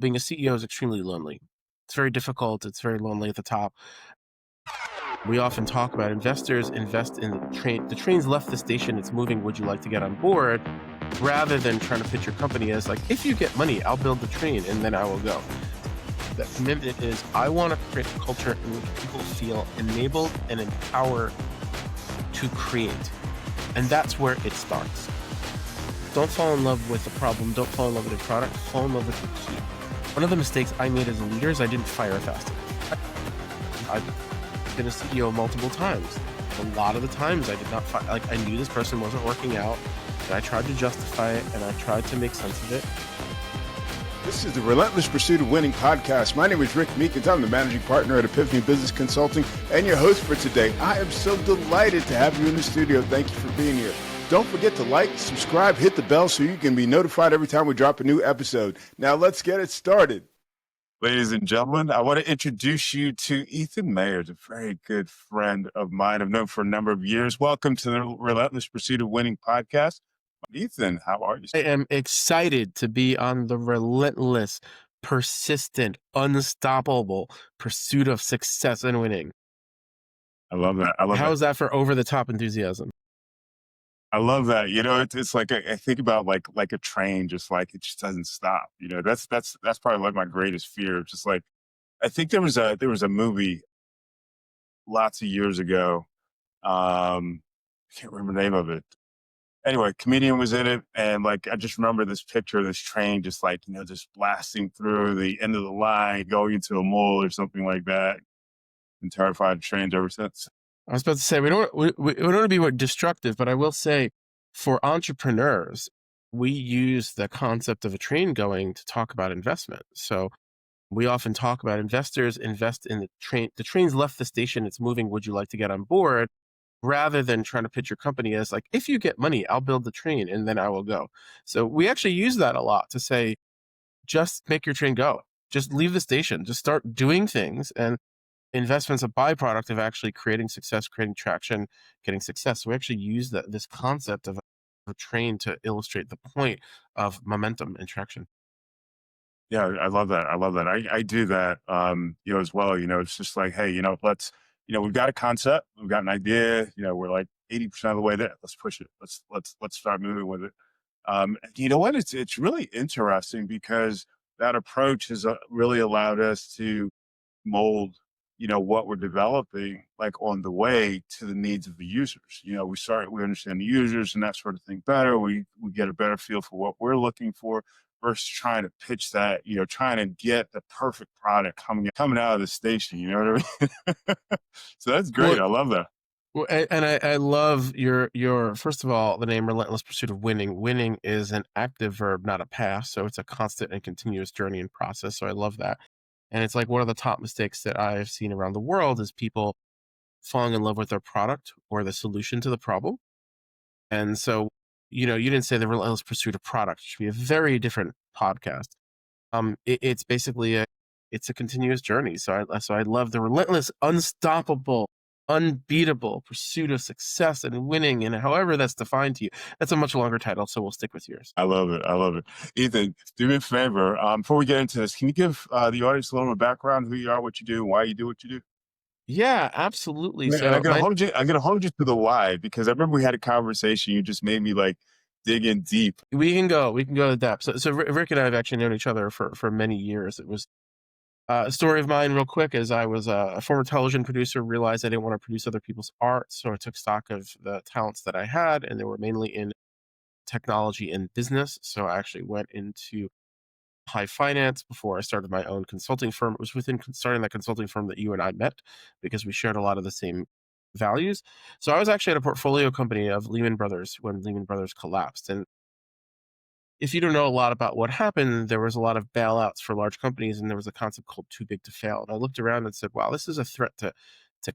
being a CEO is extremely lonely. It's very difficult. It's very lonely at the top. We often talk about investors invest in the train. The train's left the station. It's moving. Would you like to get on board? Rather than trying to pitch your company as like, if you get money, I'll build the train and then I will go. That commitment is, I want to create a culture in which people feel enabled and empowered to create. And that's where it starts. Don't fall in love with the problem. Don't fall in love with the product. Fall in love with the key. One of the mistakes I made as a leader is I didn't fire fast enough. I've been a CEO multiple times. A lot of the times I did not fire. Like, I knew this person wasn't working out, and I tried to justify it, and I tried to make sense of it. This is the Relentless Pursuit of Winning podcast. My name is Rick Meekins. I'm the managing partner at Epiphany Business Consulting and your host for today. I am so delighted to have you in the studio. Thank you for being here. Don't forget to like, subscribe, hit the bell so you can be notified every time we drop a new episode. Now let's get it started. Ladies and gentlemen, I want to introduce you to Ethan Mayer, a very good friend of mine I've known for a number of years. Welcome to the Relentless Pursuit of Winning podcast. Ethan, how are you? I am excited to be on the relentless, persistent, unstoppable pursuit of success and winning. I love that. How is that for over-the-top enthusiasm? I love that. You know, it's like I think about like a train, just like it just doesn't stop. You know, that's probably like my greatest fear. Just like I think there was a movie lots of years ago. I can't remember the name of it. Anyway, comedian was in it, and like I just remember this picture of this train just like, you know, just blasting through the end of the line, going into a mole or something like that. And terrified of trains ever since. I was about to say, we don't want to be destructive, but I will say for entrepreneurs, we use the concept of a train going to talk about investment. So we often talk about investors invest in the train. The train's left the station. It's moving. Would you like to get on board? Rather than trying to pitch your company as like, if you get money, I'll build the train and then I will go. So we actually use that a lot to say, just make your train go. Just leave the station. Just start doing things. And investment's a byproduct of actually creating success, creating traction, getting success. So we actually use this concept of a train to illustrate the point of momentum and traction. Yeah, I love that. I do that, you know, as well. You know, it's just like, hey, you know, we've got a concept, we've got an idea, you know, we're like 80% of the way there. Let's push it. Let's start moving with it. You know what? It's really interesting because that approach has really allowed us to mold, you know, what we're developing like on the way to the needs of the users. You know, we understand the users and that sort of thing better. We get a better feel for what we're looking for versus trying to pitch that, you know, trying to get the perfect product coming out of the station. You know what I mean? So that's great. Well, I love that. Well, and I love your first of all, the name Relentless Pursuit of Winning. Winning is an active verb, not a past. So it's a constant and continuous journey and process. So I love that. And it's like one of the top mistakes that I've seen around the world is people falling in love with their product or the solution to the problem. And so, you know, you didn't say the relentless pursuit of product. It should be a very different podcast. It's basically it's a continuous journey. So I love the relentless, unstoppable, unbeatable pursuit of success and winning, and however that's defined to you. That's a much longer title, so we'll stick with yours. I love it. Ethan, do me a favor. Before we get into this, can you give the audience a little bit of background, who you are, what you do, why you do what you do? Yeah, absolutely. So I'm gonna hold you to the why, because I remember we had a conversation. You just made me like dig in deep. We can go to depth. So Rick and I have actually known each other for many years. It was a story of mine real quick as I was a former television producer, realized I didn't want to produce other people's art. So I took stock of the talents that I had, and they were mainly in technology and business. So I actually went into high finance before I started my own consulting firm. It was within starting that consulting firm that you and I met because we shared a lot of the same values. So I was actually at a portfolio company of Lehman Brothers when Lehman Brothers collapsed. And if you don't know a lot about what happened, there was a lot of bailouts for large companies, and there was a concept called too big to fail. And I looked around and said, wow, this is a threat to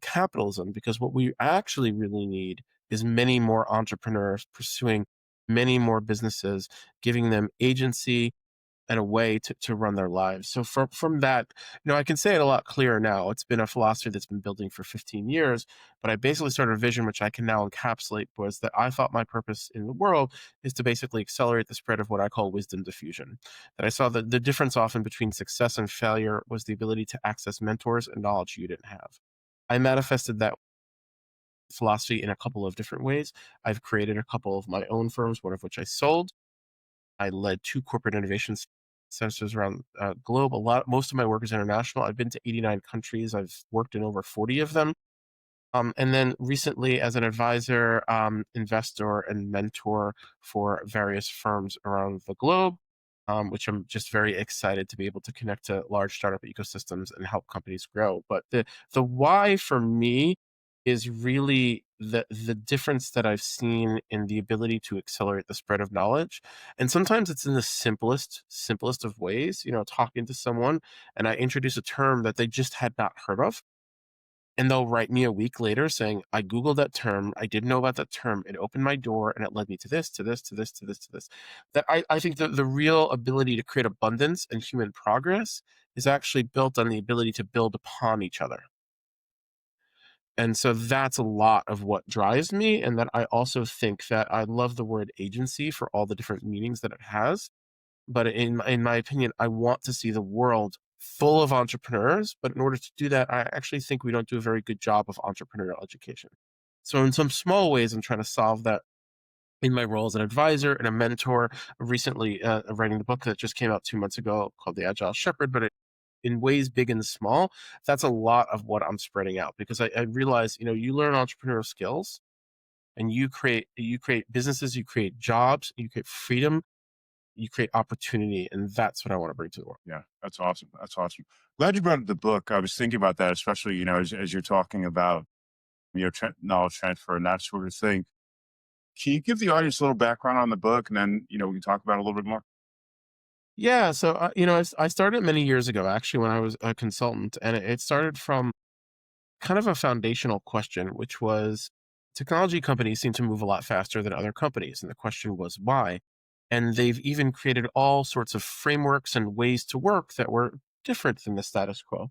capitalism, because what we actually really need is many more entrepreneurs pursuing many more businesses, giving them agency, and a way to run their lives. So from that, I can say it a lot clearer now. It's been a philosophy that's been building for 15 years, but I basically started a vision which I can now encapsulate, was that I thought my purpose in the world is to basically accelerate the spread of what I call wisdom diffusion. That I saw that the difference often between success and failure was the ability to access mentors and knowledge you didn't have. I manifested that philosophy in a couple of different ways. I've created a couple of my own firms, one of which I sold. I led two corporate innovation centers around globe. Most of my work is international. I've been to 89 countries. I've worked in over 40 of them. And then recently, as an advisor, investor, and mentor for various firms around the globe, which I'm just very excited to be able to connect to large startup ecosystems and help companies grow. But the why for me is really the difference that I've seen in the ability to accelerate the spread of knowledge. And sometimes it's in the simplest of ways, talking to someone and I introduce a term that they just had not heard of, and they'll write me a week later saying, I Googled that term. I didn't know about that term. It opened my door and it led me to this, to this, to this, to this, to this. That I think that the real ability to create abundance and human progress is actually built on the ability to build upon each other. And so that's a lot of what drives me. And that I also think that I love the word agency for all the different meanings that it has. But in my opinion, I want to see the world full of entrepreneurs. But in order to do that, I actually think we don't do a very good job of entrepreneurial education. So in some small ways, I'm trying to solve that in my role as an advisor and a mentor. Recently, writing the book that just came out 2 months ago called The Agile Shepherd, but in ways big and small, that's a lot of what I'm spreading out, because I realize, you learn entrepreneurial skills and you create businesses, you create jobs, you create freedom, you create opportunity, and that's what I want to bring to the world. Yeah, that's awesome. That's awesome. Glad you brought up the book. I was thinking about that, especially, as you're talking about, knowledge transfer and that sort of thing. Can you give the audience a little background on the book, and then, we can talk about it a little bit more? Yeah, so I started many years ago, actually, when I was a consultant, and it started from kind of a foundational question, which was, technology companies seem to move a lot faster than other companies, and the question was why. And they've even created all sorts of frameworks and ways to work that were different than the status quo.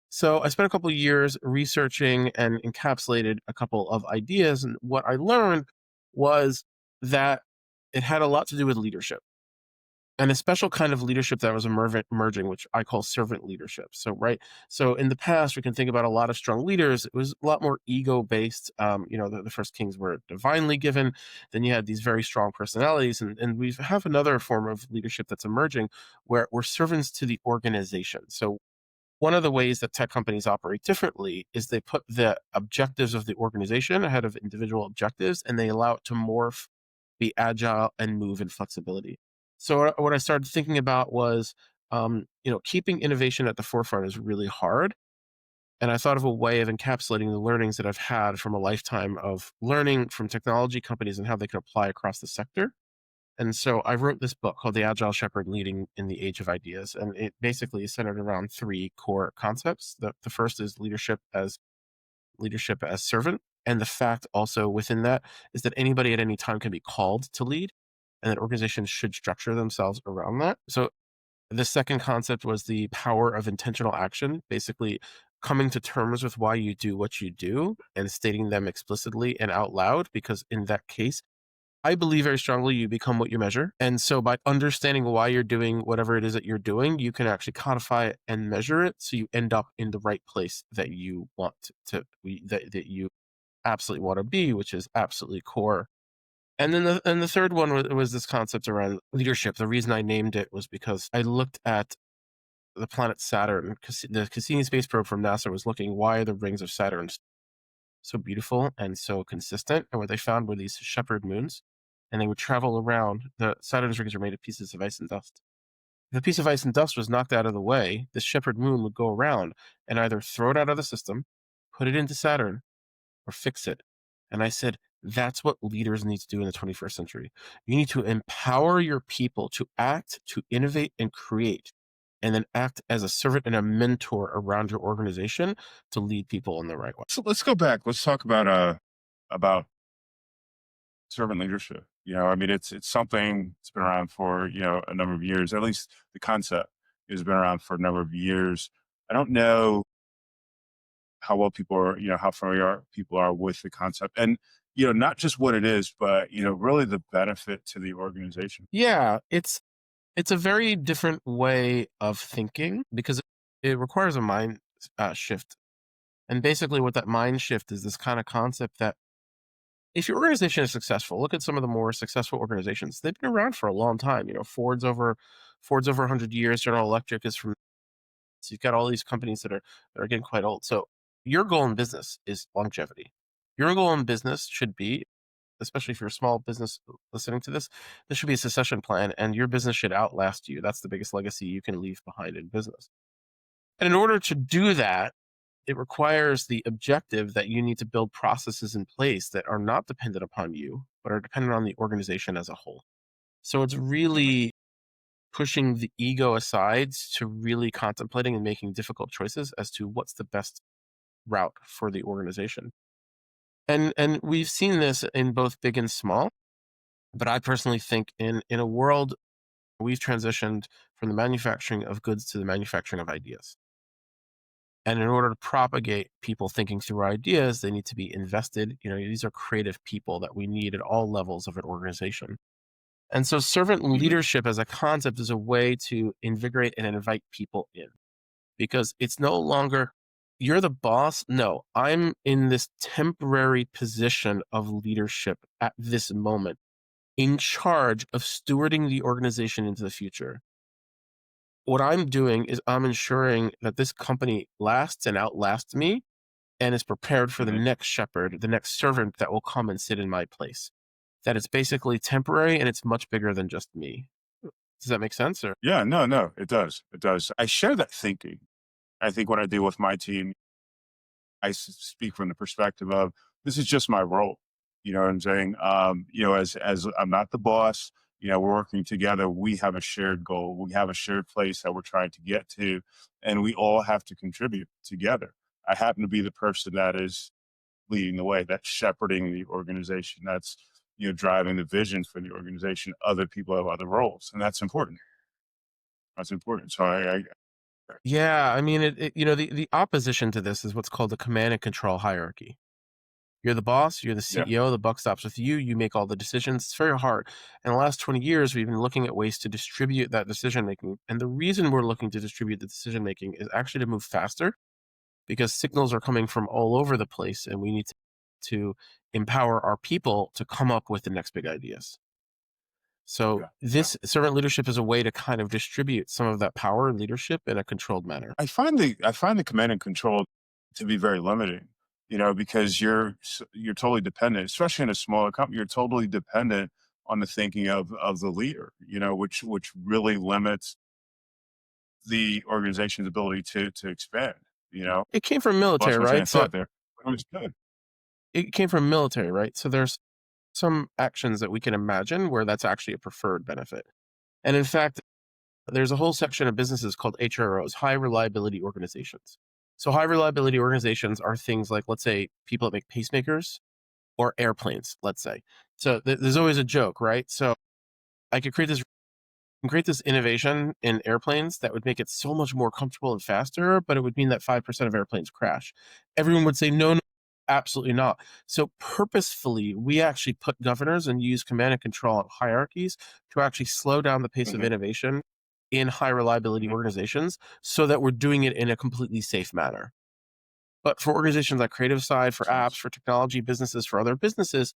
So I spent a couple of years researching and encapsulated a couple of ideas. And what I learned was that it had a lot to do with leadership, and a special kind of leadership that was emerging, which I call servant leadership. So, right. So in the past, we can think about a lot of strong leaders. It was a lot more ego based. The first kings were divinely given. Then you had these very strong personalities. And we have another form of leadership that's emerging where we're servants to the organization. So one of the ways that tech companies operate differently is they put the objectives of the organization ahead of individual objectives, and they allow it to morph, be agile, and move in flexibility. So what I started thinking about was, keeping innovation at the forefront is really hard. And I thought of a way of encapsulating the learnings that I've had from a lifetime of learning from technology companies and how they can apply across the sector. And so I wrote this book called The Agile Shepherd, Leading in the Age of Ideas. And it basically is centered around three core concepts. The first is leadership as servant. And the fact also within that is that anybody at any time can be called to lead, and that organizations should structure themselves around that. So the second concept was the power of intentional action, basically coming to terms with why you do what you do and stating them explicitly and out loud, because in that case, I believe very strongly you become what you measure. And so by understanding why you're doing whatever it is that you're doing, you can actually codify it and measure it, so you end up in the right place that you want that you absolutely want to be, which is absolutely core. And then the third one was this concept around leadership. The reason I named it was because I looked at the planet Saturn. The Cassini space probe from NASA was looking, why are the rings of Saturn so beautiful and so consistent? And what they found were these shepherd moons, and they would travel around. The Saturn's rings are made of pieces of ice and dust. If a piece of ice and dust was knocked out of the way, this shepherd moon would go around and either throw it out of the system, put it into Saturn, or fix it. And I said, that's what leaders need to do in the 21st century. You need to empower your people to act, to innovate, and create, and then act as a servant and a mentor around your organization to lead people in the right way. So let's go back. Let's talk about servant leadership. I mean, it's something that's been around for, a number of years. At least the concept has been around for a number of years. I don't know how well people are, how familiar people are with the concept and, not just what it is, but, really the benefit to the organization. Yeah, it's a very different way of thinking because it requires a mind shift. And basically, what that mind shift is this kind of concept that if your organization is successful, look at some of the more successful organizations. They've been around for a long time. Ford's over 100 years. General Electric is from. So you've got all these companies that are getting quite old. So your goal in business is longevity. Your goal in business should be, especially if you're a small business listening to this, there should be a succession plan, and your business should outlast you. That's the biggest legacy you can leave behind in business. And in order to do that, it requires the objective that you need to build processes in place that are not dependent upon you, but are dependent on the organization as a whole. So it's Mhm. really pushing the ego aside to really contemplating and making difficult choices as to what's the best route for the organization. And we've seen this in both big and small, but I personally think in a world we've transitioned from the manufacturing of goods to the manufacturing of ideas. And in order to propagate people thinking through ideas, they need to be invested. These are creative people that we need at all levels of an organization. And so servant Mhm. leadership as a concept is a way to invigorate and invite people in because it's no longer you're the boss. No, I'm in this temporary position of leadership at this moment in charge of stewarding the organization into the future. What I'm doing is I'm ensuring that this company lasts and outlasts me and is prepared for the Mhm. next shepherd, the next servant that will come and sit in my place. That it's basically temporary and it's much bigger than just me. Does that make sense? Or Yeah, no, no, it does. It does. I share that thinking. I think when I deal with my team, speak from the perspective of this is just my role. You know what I'm saying? As I'm not the boss, we're working together. We have a shared goal. We have a shared place that we're trying to get to, and we all have to contribute together. I happen to be the person that is leading the way, that's shepherding the organization, that's driving the vision for the organization. Other people have other roles, and that's important. That's important. So I yeah, I mean, the opposition to this is what's called a command and control hierarchy. You're the boss, you're the yeah. CEO, the buck stops with you, you make all the decisions. It's very hard. In the last 20 years, we've been looking at ways to distribute that decision making. And the reason we're looking to distribute the decision making is actually to move faster because signals are coming from all over the place and we need to empower our people to come up with the next big ideas. So Yeah, yeah. this servant leadership is a way to kind of distribute some of that power and leadership in a controlled manner. I find the command and control to be very limiting, because you're totally dependent, especially in a smaller company. You're totally dependent on the thinking of the leader, which really limits the organization's ability to expand. You know, It came from lost military, my train right? of So thought there. But it was good. it came from military, right? So there's some actions that we can imagine where that's actually a preferred benefit. And in fact, there's a whole section of businesses called HROs, high reliability organizations. So high reliability organizations are things like, let's say, people that make pacemakers or airplanes, let's say. So there's always a joke, right? So I could create this innovation in airplanes that would make it so much more comfortable and faster, but it would mean that 5% of airplanes crash. Everyone would say, no, no, absolutely not. So purposefully, we actually put governors and use command and control hierarchies to actually slow down the pace of Hmm. innovation in high reliability Hmm. organizations so that we're doing it in a completely safe manner. But for organizations like creative side, for Makes apps, sense. for technology businesses, for other businesses,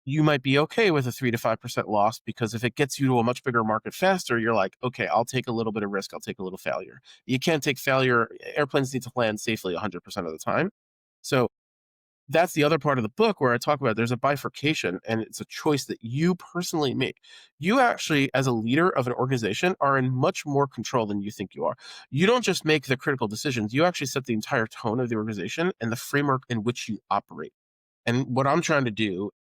you might be okay with a 3 to 5% loss because if it gets you to a much bigger market faster, you're like, okay, I'll take a little bit of risk. I'll take a little failure. You can't take failure. Airplanes need to land safely 100% of the time. So that's the other part of the book where I talk about there's a bifurcation and it's a choice that you personally make. You actually, as a leader of an organization, are in much more control than you think you are. You don't just make the critical decisions, you actually set the entire tone of the organization and the framework in which you operate. And what I'm trying to do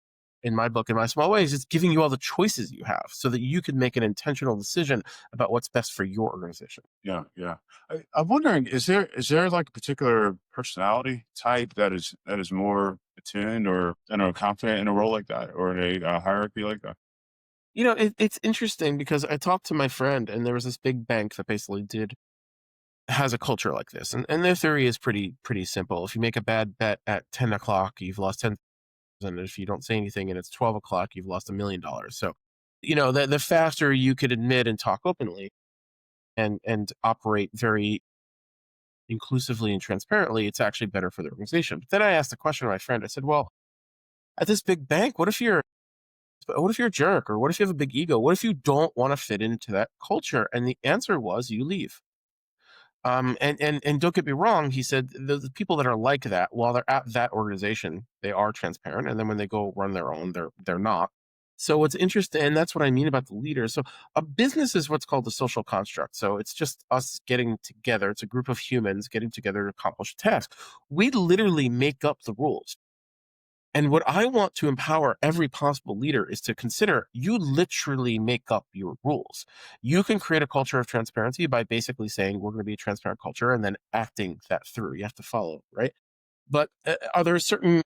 in my book, in my small ways, is giving you all the choices you have so that you can make an intentional decision about what's best for your organization. Yeah, yeah. I'm wondering, is there like a particular personality type that is more attuned or I don't know confident in a role like that or in a hierarchy like that? It's interesting because I talked to my friend, and there was this big bank that basically has a culture like this, and their theory is pretty simple. If you make a bad bet at 10 o'clock, you've lost 10,000. If you don't say anything and it's 12 o'clock, you've lost $1 million. So, the faster you could admit and talk openly and operate very inclusively and transparently, it's actually better for the organization. But then I asked the question to my friend. I said, "Well, at this big bank, what if you're a jerk, or what if you have a big ego? What if you don't want to fit into that culture?" And the answer was, you leave. And don't get me wrong, he said the people that are like that, while they're at that organization, they are transparent, and then when they go run their own, they're not. So what's interesting, and that's what I mean about the leaders. So a business is what's called a social construct. So it's just us getting together. It's a group of humans getting together to accomplish a task. We literally make up the rules. And what I want to empower every possible leader is to consider, you literally make up your rules. You can create a culture of transparency by basically saying, we're going to be a transparent culture, and then acting that through. You have to follow, right? But are there certain,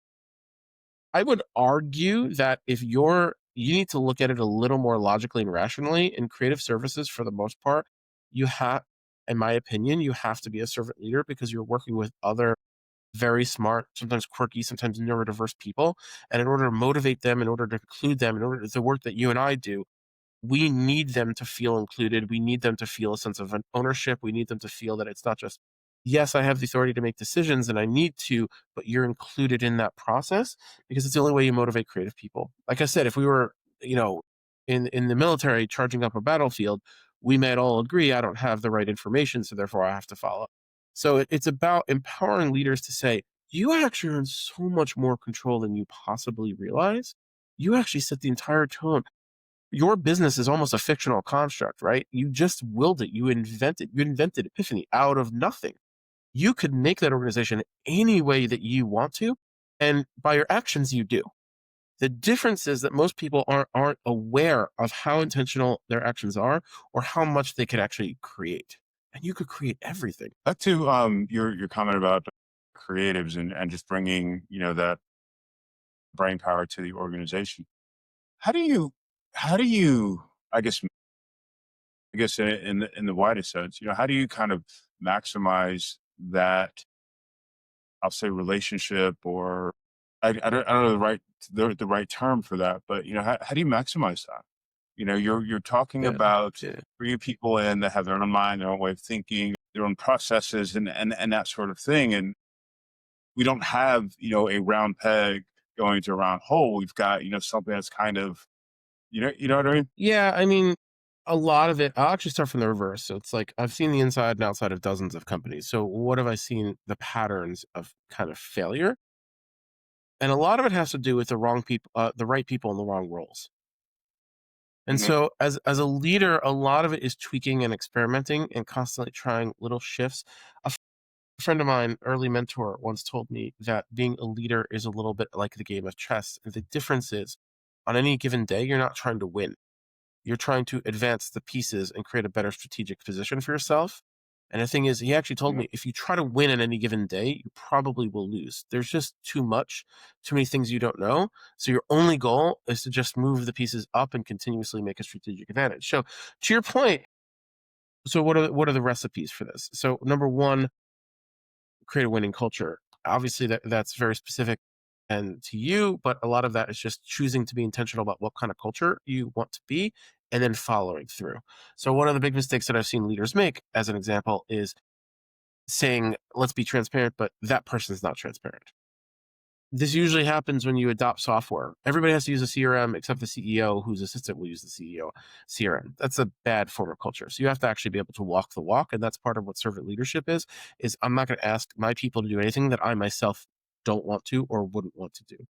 I would argue that you need to look at it a little more logically and rationally. In creative services, for the most part, you have, in my opinion, you have to be a servant leader because you're working with other very smart, sometimes quirky, sometimes neurodiverse people. And in order to motivate them, in order to include them, in order to the work that you and I do, we need them to feel included. We need them to feel a sense of ownership. We need them to feel that it's not just, yes, I have the authority to make decisions and I need to, but you're included in that process, because it's the only way you motivate creative people. Like I said, if we were, in the military charging up a battlefield, we might all agree I don't have the right information, so therefore I have to follow. So it's about empowering leaders to say, you actually are in so much more control than you possibly realize. You actually set the entire tone. Your business is almost a fictional construct, right? You just willed it. You invented Epiphany out of nothing. You could make that organization any way that you want to. And by your actions, you do. The difference is that most people aren't aware of how intentional their actions are, or how much they could actually create. And you could create everything. Back to your comment about creatives and just bringing that brain power to the organization. How do you how do you I guess in the widest sense, how do you kind of maximize that, I'll say, relationship, or I don't know the right term for that, but how do you maximize that? You're talking Yeah. about Yeah. bringing people in that have their own mind, their own way of thinking, their own processes, and that sort of thing. And we don't have a round peg going to a round hole. We've got something that's kind of you know what I mean. Yeah, I mean, a lot of it, I'll actually start from the reverse. So it's like I've seen the inside and outside of dozens of companies. So what have I seen the patterns of kind of failure? And a lot of it has to do with the wrong people, the right people in the wrong roles. And Hmm. so as a leader, a lot of it is tweaking and experimenting and constantly trying little shifts. A friend of mine, early mentor, once told me that being a leader is a little bit like the game of chess. And the difference is, on any given day, you're not trying to win. You're trying to advance the pieces and create a better strategic position for yourself. And the thing is, he actually told me, if you try to win on any given day, you probably will lose. There's just too many things you don't know. So your only goal is to just move the pieces up and continuously make a strategic advantage. So to your point, so what are the recipes for this? So number one, create a winning culture. Obviously that's very specific and to you, but a lot of that is just choosing to be intentional about what kind of culture you want to be, and then following through. So one of the big mistakes that I've seen leaders make, as an example, is saying, let's be transparent, but that person is not transparent. This usually happens when you adopt software. Everybody has to use a CRM except the CEO, whose assistant will use the CEO CRM. That's a bad form of culture. So you have to actually be able to walk the walk. And that's part of what servant leadership is I'm not going to ask my people to do anything that I myself don't want to or wouldn't want to do.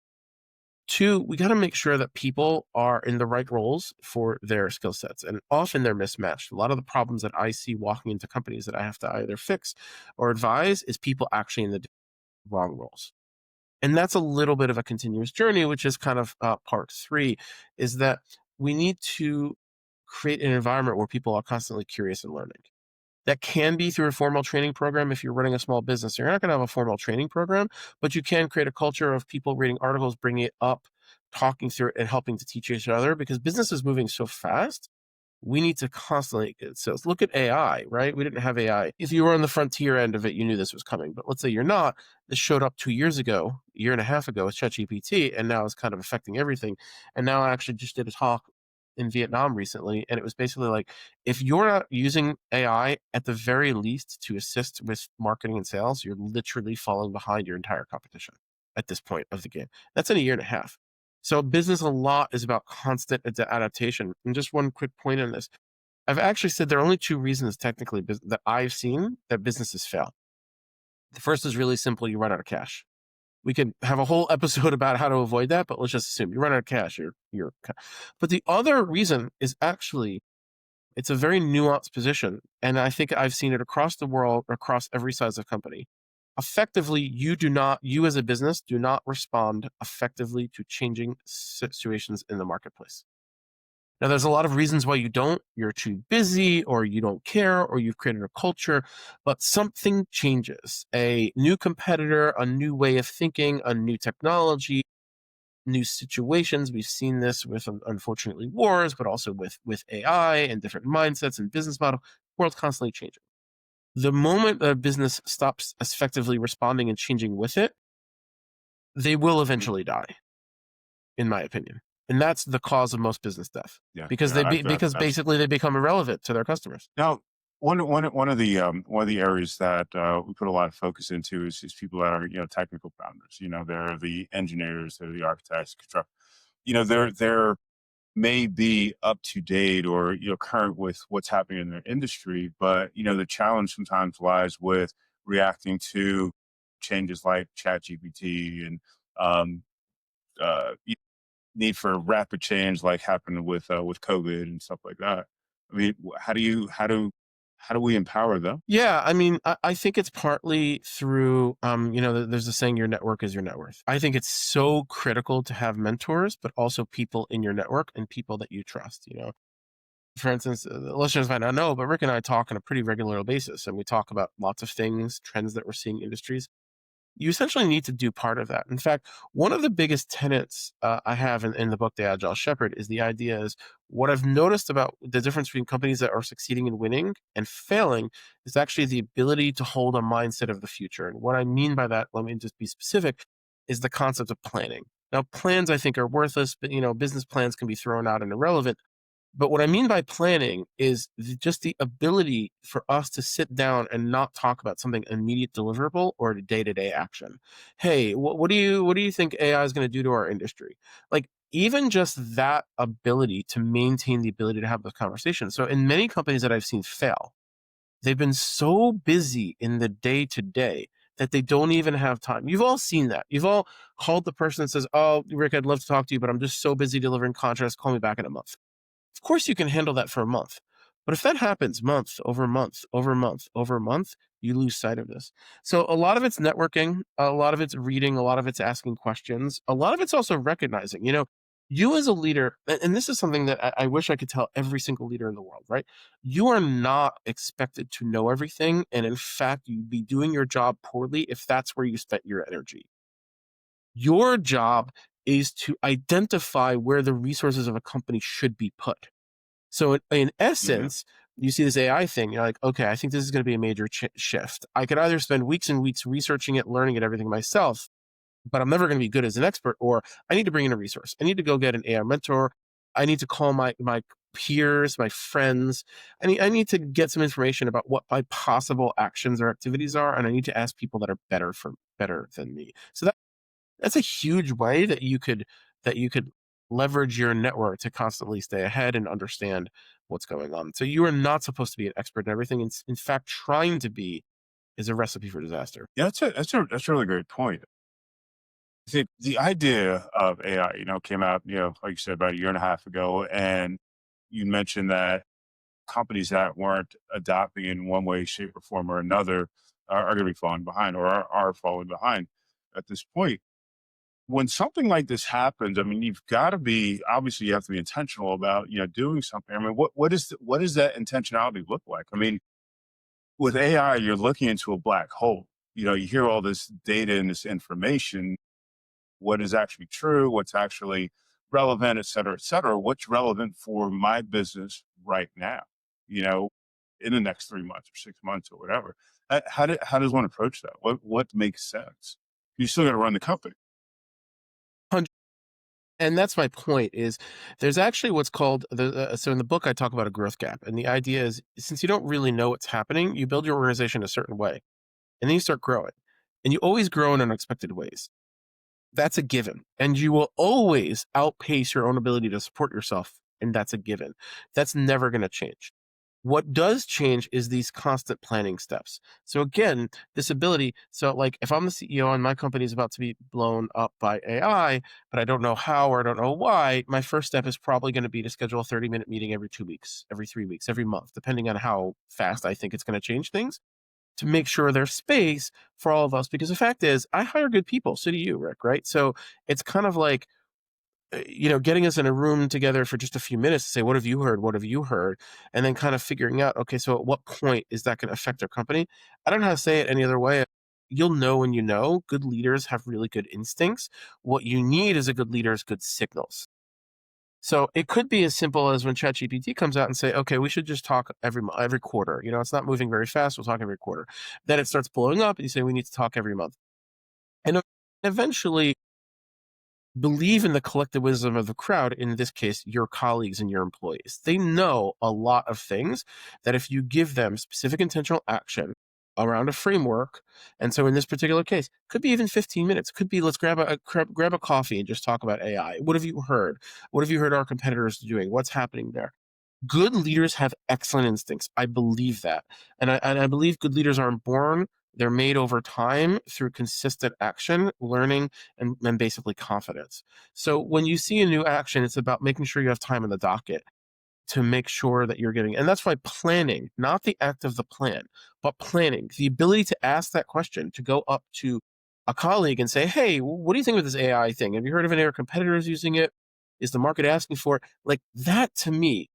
Two, we got to make sure that people are in the right roles for their skill sets. And often they're mismatched. A lot of the problems that I see walking into companies that I have to either fix or advise is people actually in the wrong roles. And that's a little bit of a continuous journey, which is kind of part three, is that we need to create an environment where people are constantly curious and learning. That can be through a formal training program. If you're running a small business, you're not going to have a formal training program, but you can create a culture of people reading articles, bringing it up talking through it and helping to teach each other, because business is moving so fast. We need to constantly, so look at AI, right? We didn't have AI. If you were on the frontier end of it, you knew this was coming. But let's say you're not. This showed up 2 years ago, a year and a half ago with ChatGPT, and now it's kind of affecting everything. And now I actually just did a talk in Vietnam recently, and it was basically like, if you're not using AI at the very least to assist with marketing and sales, you're literally falling behind your entire competition at this point of the game. That's in a year and a half. So business a lot is about constant adaptation. And just one quick point on this. I've actually said there are only two reasons technically that I've seen that businesses fail. The first is really simple. You run out of cash. We could have a whole episode about how to avoid that, but let's just assume you run out of cash. But the other reason is actually, it's a very nuanced position. And I think I've seen it across the world, across every size of company. Effectively, you as a business do not respond effectively to changing situations in the marketplace. Now, there's a lot of reasons why you don't. You're too busy, or you don't care, or you've created a culture, but something changes. A new competitor, a new way of thinking, a new technology, new situations. We've seen this with, unfortunately, wars, but also with AI and different mindsets and business model. The world's constantly changing. The moment a business stops effectively responding and changing with it, they will eventually die, in my opinion. And that's the cause of most business death. Yeah, Because because basically they become irrelevant to their customers. now one of the areas that we put a lot of focus into is people that are technical founders. They're the engineers, they're the architects, construct. They're may be up to date or current with what's happening in their industry, but the challenge sometimes lies with reacting to changes like ChatGPT and need for rapid change, like happened with COVID and stuff like that. I mean, how do we empower them? Yeah, I mean, I think it's partly through, there's a saying, your network is your net worth. I think it's so critical to have mentors, but also people in your network and people that you trust. For instance, the listeners might not know, but Rick and I talk on a pretty regular basis, and we talk about lots of things, trends that we're seeing in industries. You essentially need to do part of that. In fact, one of the biggest tenets I have in the book, The Agile Shepherd, is the idea is, what I've noticed about the difference between companies that are succeeding and winning and failing is actually the ability to hold a mindset of the future. And what I mean by that, let me just be specific, is the concept of planning. Now, plans I think are worthless, but business plans can be thrown out and irrelevant. But what I mean by planning is just the ability for us to sit down and not talk about something immediate deliverable or day-to-day action. Hey, what do you think AI is going to do to our industry? Like, even just that ability to maintain the ability to have those conversations. So in many companies that I've seen fail, they've been so busy in the day-to-day that they don't even have time. You've all seen that. You've all called the person that says, "Oh, Rick, I'd love to talk to you, but I'm just so busy delivering contracts. Call me back in a month." Of course, you can handle that for a month. But if that happens month over month, over month, over month, you lose sight of this. So a lot of it's networking, a lot of it's reading, a lot of it's asking questions, a lot of it's also recognizing, you as a leader, and this is something that I wish I could tell every single leader in the world, right? You are not expected to know everything. And in fact, you'd be doing your job poorly if that's where you spent your energy. Your job is to identify where the resources of a company should be put. So in essence, you see this AI thing, you're like, okay, I think this is going to be a major shift. I could either spend weeks and weeks researching it, learning it, everything myself, but I'm never going to be good as an expert, or I need to bring in a resource. I need to go get an AI mentor. I need to call my peers, my friends. I need to get some information about what my possible actions or activities are, and I need to ask people that are better than me. So that's a huge way that you could leverage your network to constantly stay ahead and understand what's going on. So you are not supposed to be an expert in everything. In fact, trying to be is a recipe for disaster. Yeah, that's a really great point. I think the idea of AI, came out, like you said, about a year and a half ago, and you mentioned that companies that weren't adopting in one way, shape, or form or another are going to be falling behind, or are falling behind at this point. When something like this happens, I mean, you've got to be, obviously you have to be intentional about, doing something. I mean, what does that intentionality look like? I mean, with AI, you're looking into a black hole. You hear all this data and this information. what is actually true, what's actually relevant, et cetera, what's relevant for my business right now, you know, in the next 3 months or 6 months or whatever. How does one approach that? What makes sense? You still got to run the company. And that's my point is there's actually what's called so in the book I talk about a growth gap, and the idea is since you don't really know what's happening, you build your organization a certain way and then you start growing, and you always grow in unexpected ways. That's a given, and you will always outpace your own ability to support yourself, and that's a given. That's never going to change. What does change is these constant planning steps. So again, this ability, so like if I'm the CEO and my company is about to be blown up by AI, but I don't know how or I don't know why, my first step is probably going to be to schedule a 30-minute meeting every 2 weeks, every 3 weeks, every month, depending on how fast I think it's going to change things, to make sure there's space for all of us. Because the fact is, I hire good people. So do you, Rick, right? So it's kind of like, getting us in a room together for just a few minutes to say, what have you heard? What have you heard? And then kind of figuring out, okay, so at what point is that going to affect our company? I don't know how to say it any other way. You'll know when you know. Good leaders have really good instincts. What you need as a good leader is good signals. So it could be as simple as when ChatGPT comes out and say, okay, we should just talk every quarter. It's not moving very fast. We'll talk every quarter. Then it starts blowing up and you say, we need to talk every month. And eventually believe in the collective wisdom of the crowd, in this case, your colleagues and your employees. They know a lot of things that if you give them specific intentional action around a framework, and so in this particular case, could be even 15 minutes, could be let's grab a coffee and just talk about AI. What have you heard? What have you heard our competitors doing? What's happening there? Good leaders have excellent instincts. I believe that. And I believe good leaders aren't born. They're made over time through consistent action, learning, and basically confidence. So when you see a new action, it's about making sure you have time in the docket to make sure that you're getting, and that's why planning, not the act of the plan, but planning, the ability to ask that question, to go up to a colleague and say, hey, what do you think of this AI thing? Have you heard of any of our competitors using it? Is the market asking for it? Like that to me,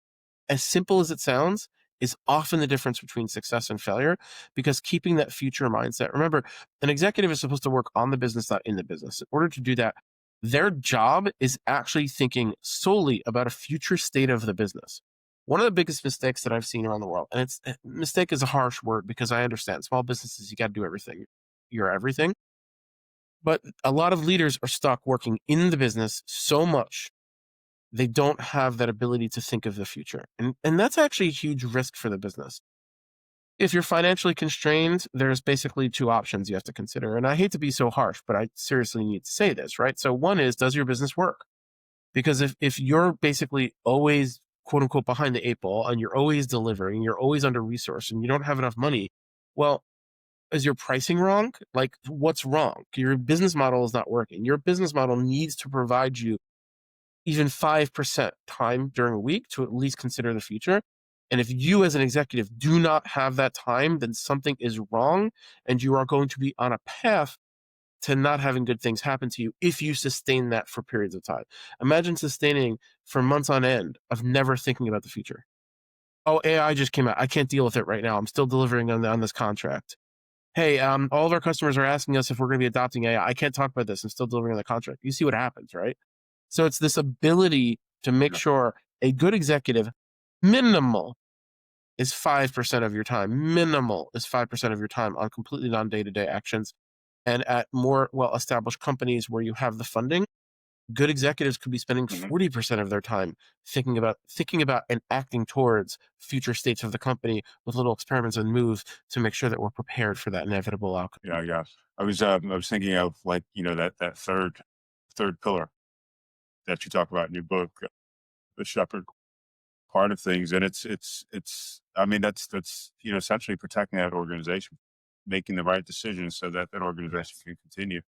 as simple as it sounds, is often the difference between success and failure, because keeping that future mindset. Remember, an executive is supposed to work on the business, not in the business. In order to do that, their job is actually thinking solely about a future state of the business. One of the biggest mistakes that I've seen around the world, and mistake is a harsh word because I understand small businesses, you got to do everything. You're everything. But a lot of leaders are stuck working in the business so much they don't have that ability to think of the future. And that's actually a huge risk for the business. If you're financially constrained, there's basically two options you have to consider. And I hate to be so harsh, but I seriously need to say this, right? So one is, does your business work? Because if you're basically always quote unquote behind the eight ball and you're always delivering, you're always under resourced and you don't have enough money, well, is your pricing wrong? Like what's wrong? Your business model is not working. Your business model needs to provide you even 5% time during a week to at least consider the future. And if you as an executive do not have that time, then something is wrong and you are going to be on a path to not having good things happen to you if you sustain that for periods of time. Imagine sustaining for months on end of never thinking about the future. Oh, AI just came out. I can't deal with it right now. I'm still delivering on this contract. Hey, all of our customers are asking us if we're going to be adopting AI. I can't talk about this. I'm still delivering on the contract. You see what happens, right? So it's this ability to make sure a good executive, minimal is 5% of your time. Minimal is 5% of your time on completely non-day-to-day actions. And at more well-established companies where you have the funding, good executives could be spending Mhm. 40% of their time thinking about and acting towards future states of the company with little experiments and moves to make sure that we're prepared for that inevitable outcome. Yeah, yeah. I was thinking of like, that third pillar that you talk about in your book, the shepherd part of things. And I mean, that's, essentially protecting that organization, making the right decisions so that that organization can continue.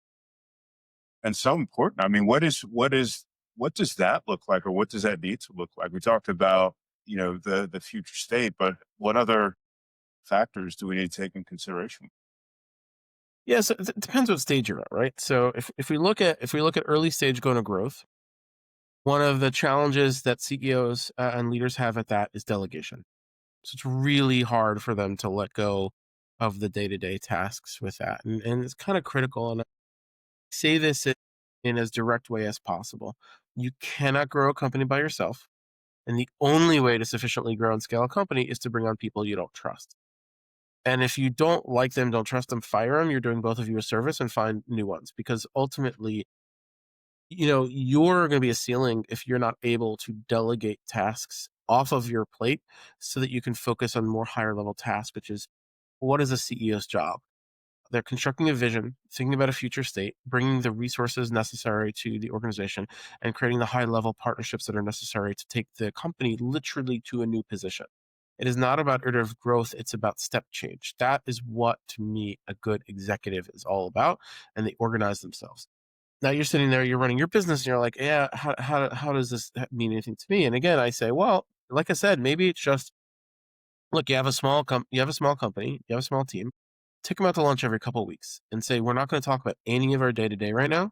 And so important. I mean, what does that look like, or what does that need to look like? We talked about, the future state, but what other factors do we need to take in consideration? Yeah, so it depends what stage you're at, right? So if we look at early stage going to growth, one of the challenges that CEOs and leaders have at that is delegation. So it's really hard for them to let go of the day-to-day tasks with that. And it's kind of critical. And I say this in as direct way as possible. You cannot grow a company by yourself. And the only way to sufficiently grow and scale a company is to bring on people you don't trust. And if you don't like them, don't trust them, fire them. You're doing both of you a service and find new ones, because ultimately, you're going to be a ceiling if you're not able to delegate tasks off of your plate so that you can focus on more higher level tasks, which is, what is a CEO's job? They're constructing a vision, thinking about a future state, bringing the resources necessary to the organization, and creating the high level partnerships that are necessary to take the company literally to a new position. It is not about iterative growth. It's about step change. That is what, to me, a good executive is all about. And they organize themselves. Now you're sitting there, you're running your business, and you're like, yeah, how does this mean anything to me? And again, I say, well, like I said, maybe it's just, look, you have a small company, you have a small team. Take them out to lunch every couple of weeks and say, we're not going to talk about any of our day to day right now.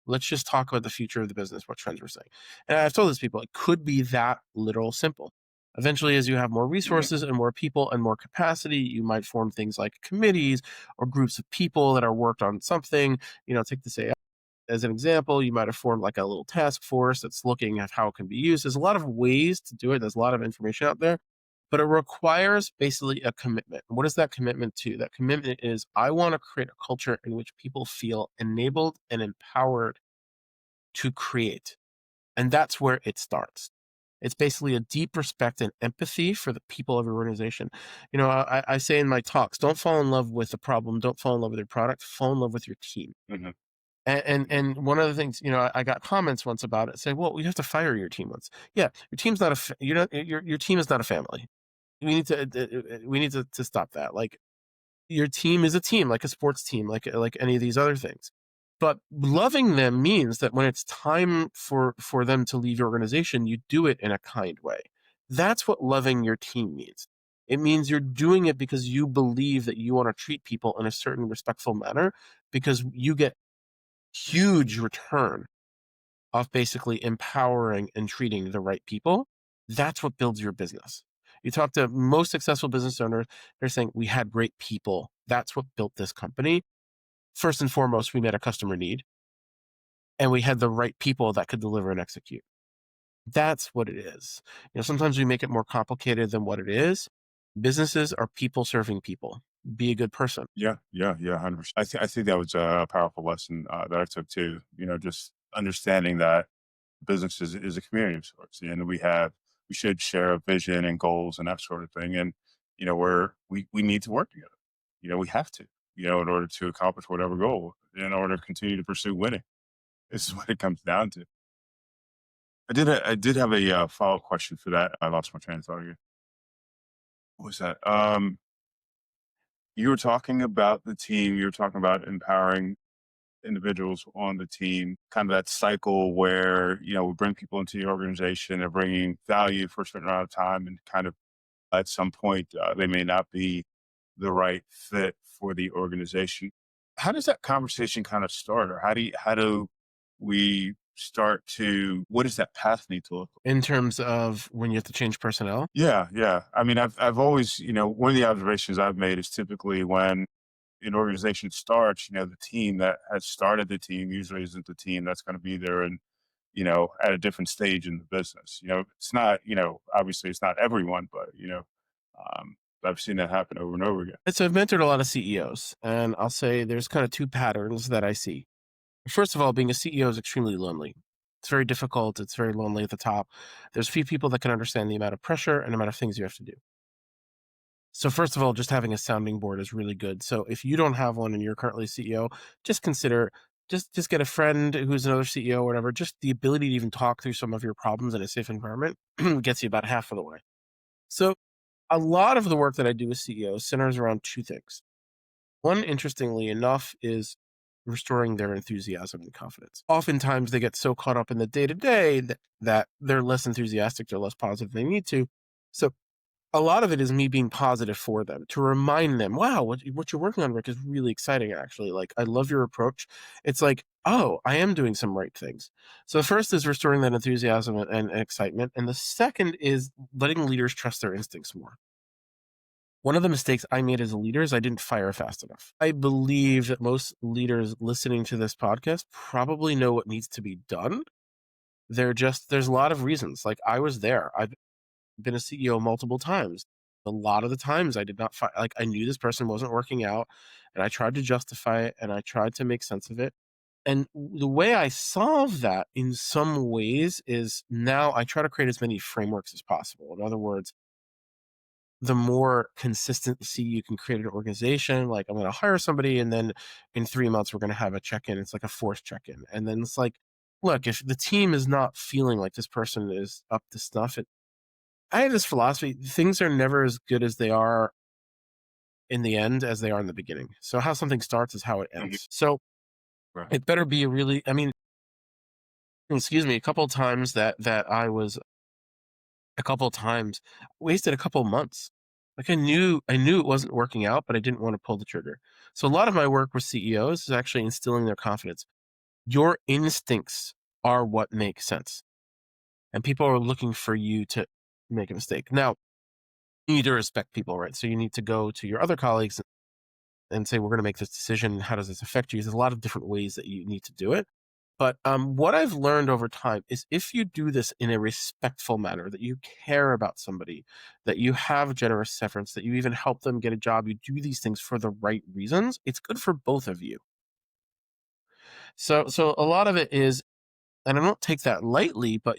Let's just talk about the future of the business, what trends we're seeing. And I've told this people, it could be that literal simple. Eventually, as you have more resources and more people and more capacity, you might form things like committees or groups of people that are worked on something. Take this as an example. You might have formed like a little task force that's looking at how it can be used. There's a lot of ways to do it. There's a lot of information out there, but it requires basically a commitment. What is that commitment to? That commitment is, I want to create a culture in which people feel enabled and empowered to create. And that's where it starts. It's basically a deep respect and empathy for the people of your organization. I say in my talks, don't fall in love with the problem. Don't fall in love with your product. Fall in love with your team. Mhm. And one of the things, I got comments once about it, say, well, you have to fire your team once. Yeah, your team's not your team is not a family. We need to stop that. Like, your team is a team, like a sports team, like any of these other things. But loving them means that when it's time for them to leave your organization, you do it in a kind way. That's what loving your team means. It means you're doing it because you believe that you want to treat people in a certain respectful manner, because you get huge return of basically empowering and treating the right people. That's what builds your business. You talk to most successful business owners, they're saying, we had great people. That's what built this company. First and foremost, we met a customer need, and we had the right people that could deliver and execute. That's what it is. Sometimes we make it more complicated than what it is. Businesses are people serving people. Be a good person. Yeah, yeah, yeah, 100%. I think that was a powerful lesson that I took too. Just understanding that business is a community of sorts, and we should share a vision and goals and that sort of thing. And we need to work together. We have to. In order to accomplish whatever goal, in order to continue to pursue winning. This is what it comes down to. I did have a follow up question for that. I lost my train of thought here. What was that? You were talking about the team. You were talking about empowering individuals on the team, kind of that cycle where, we bring people into the organization, they're bringing value for a certain amount of time, and kind of at some point, they may not be the right fit for the organization. How does that conversation kind of start? Or how do we start to, what does that path need to look like? In terms of when you have to change personnel, Yeah, yeah. I mean, I've always, one of the observations I've made is typically when an organization starts, the team that has started the team usually isn't the team that's going to be there and, at a different stage in the business. It's not, obviously it's not everyone, but, I've seen that happen over and over again. so I've mentored a lot of CEOs, and I'll say there's kind of two patterns that I see. First of all, being a CEO is extremely lonely. It's very difficult. It's very lonely at the top. There's few people that can understand the amount of pressure and the amount of things you have to do. So first of all, just having a sounding board is really good. So if you don't have one and you're currently CEO, just consider, just get a friend who's another CEO or whatever. Just the ability to even talk through some of your problems in a safe environment gets you about half of the way. So a lot of the work that I do with CEOs centers around two things. One, interestingly enough, is restoring their enthusiasm and confidence. Oftentimes they get so caught up in the day-to-day that they're less enthusiastic, they're less positive than they need to. So a lot of it is me being positive for them, to remind them, wow, what you're working on, Rick, is really exciting, actually. Like, I love your approach. It's like, oh, I am doing some right things. So the first is restoring that enthusiasm and excitement. And the second is letting leaders trust their instincts more. One of the mistakes I made as a leader is I didn't fire fast enough. I believe that most leaders listening to this podcast probably know what needs to be done. There's a lot of reasons. Like, I was there. I've been a CEO multiple times. A lot of the times I did not fire. Like, I knew this person wasn't working out, and I tried to justify it, and I tried to make sense of it. And the way I solve that in some ways is now I try to create as many frameworks as possible. In other words, the more consistency you can create an organization, like, I'm going to hire somebody, and then in 3 months we're going to have a check-in. It's like a forced check-in. And then it's like, look, if the team is not feeling like this person is up to snuff, I have this philosophy: things are never as good as they are in the end as they are in the beginning. So how something starts is how it ends. So Right. it better be a couple of times a couple of times wasted a couple of months. Like, I knew it wasn't working out, but I didn't want to pull the trigger. So a lot of my work with CEOs is actually instilling their confidence. Your instincts are what make sense. And people are looking for you to make a mistake. Now, you need to respect people, right? So you need to go to your other colleagues and say, we're going to make this decision. How does this affect you? There's a lot of different ways that you need to do it. But what I've learned over time is, if you do this in a respectful manner, that you care about somebody, that you have generous severance, that you even help them get a job, you do these things for the right reasons, it's good for both of you. So a lot of it is, and I don't take that lightly, but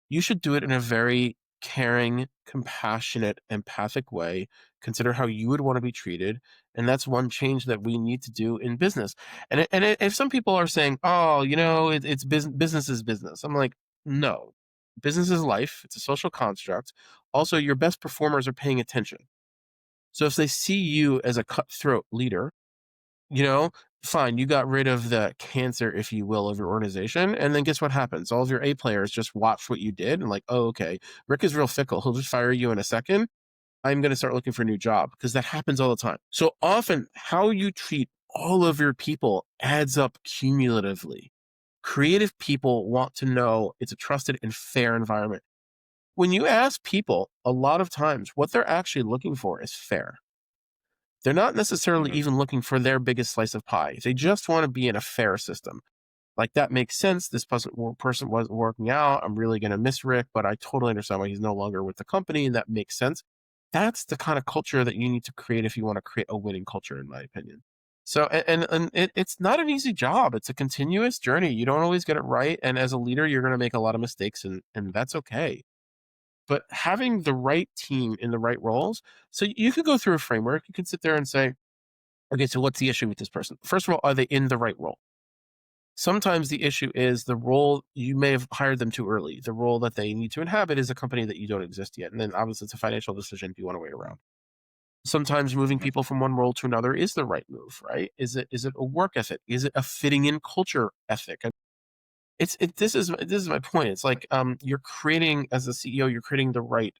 you should do it in a very caring, compassionate, empathic way. Consider how you would want to be treated. And that's one change that we need to do in business. And if some people are saying, oh, it's business is business. I'm like, no, business is life. It's a social construct. Also, your best performers are paying attention. So if they see you as a cutthroat leader, fine, you got rid of the cancer, if you will, of your organization. And then guess what happens? All of your A players just watch what you did and like, oh, okay, Rick is real fickle. He'll just fire you in a second. I'm going to start looking for a new job, because that happens all the time. So often, how you treat all of your people adds up cumulatively. Creative people want to know it's a trusted and fair environment. When you ask people, a lot of times what they're actually looking for is fair. They're not necessarily even looking for their biggest slice of pie. They just want to be in a fair system. Like, that makes sense. This person wasn't working out. I'm really going to miss Rick, but I totally understand why he's no longer with the company, and that makes sense. That's the kind of culture that you need to create if you want to create a winning culture, in my opinion. So, it's not an easy job. It's a continuous journey. You don't always get it right. And as a leader, you're going to make a lot of mistakes, and that's okay. But having the right team in the right roles, so you could go through a framework. You can sit there and say, okay, so what's the issue with this person? First of all, are they in the right role? Sometimes the issue is the role, you may have hired them too early. The role that they need to inhabit is a company that you don't exist yet. And then obviously it's a financial decision if you want to wait around. Sometimes moving people from one role to another is the right move, right? Is it a work ethic? Is it a fitting in culture ethic? This is my point. It's like, you're creating, as a CEO, you're creating the right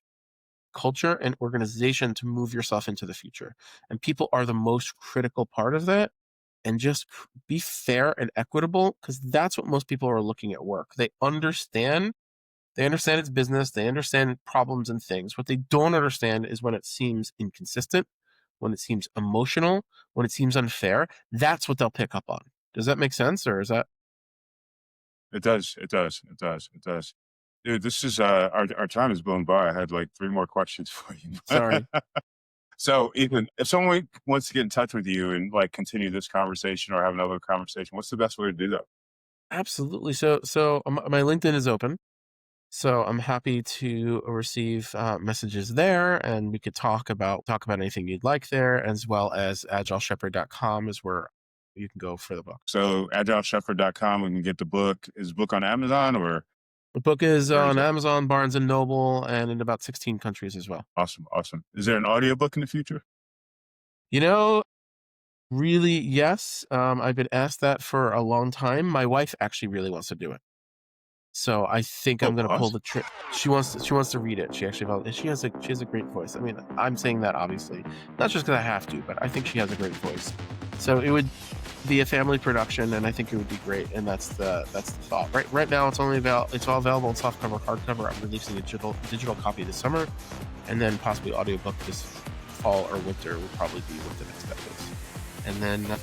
culture and organization to move yourself into the future. And people are the most critical part of that. And just be fair and equitable, because that's what most people are looking at work. They understand it's business. They understand problems and things. What they don't understand is when it seems inconsistent, when it seems emotional, when it seems unfair. That's what they'll pick up on. Does that make sense? Or is that? It does. Dude, this is our time is blown by. I had like 3 more questions for you. Sorry. So, Ethan, if someone wants to get in touch with you and like continue this conversation or have another conversation, what's the best way to do that? Absolutely. So my LinkedIn is open. So I'm happy to receive messages there, and we could talk about anything you'd like there, as well as agileshepherd.com is where you can go for the book. So agileshepherd.com, we can get the book. Is the book on Amazon, or? The book is on Amazon, Barnes & Noble, and in about 16 countries as well. Awesome. Is there an audiobook in the future? Really, yes. I've been asked that for a long time. My wife actually really wants to do it. So I think I'm going to pull the trick. She wants to read it. She has a great voice. I mean, I'm saying that obviously, not just because I have to, but I think she has a great voice. So it would be a family production, and I think it would be great. And that's the thought. Right now, it's all available in softcover, hardcover. I'm releasing a digital copy this summer, and then possibly audiobook this fall or winter would probably be what the next step is. And then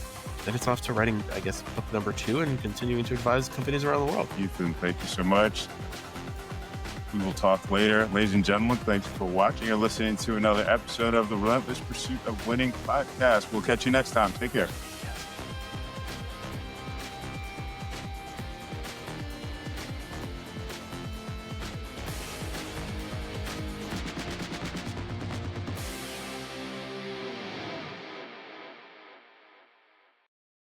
it's off to writing, I guess, book number 2 and continuing to advise companies around the world. Ethan, thank you so much. We will talk later. Ladies and gentlemen, thanks for watching and listening to another episode of the Relentless Pursuit of Winning podcast. We'll catch you next time. Take care.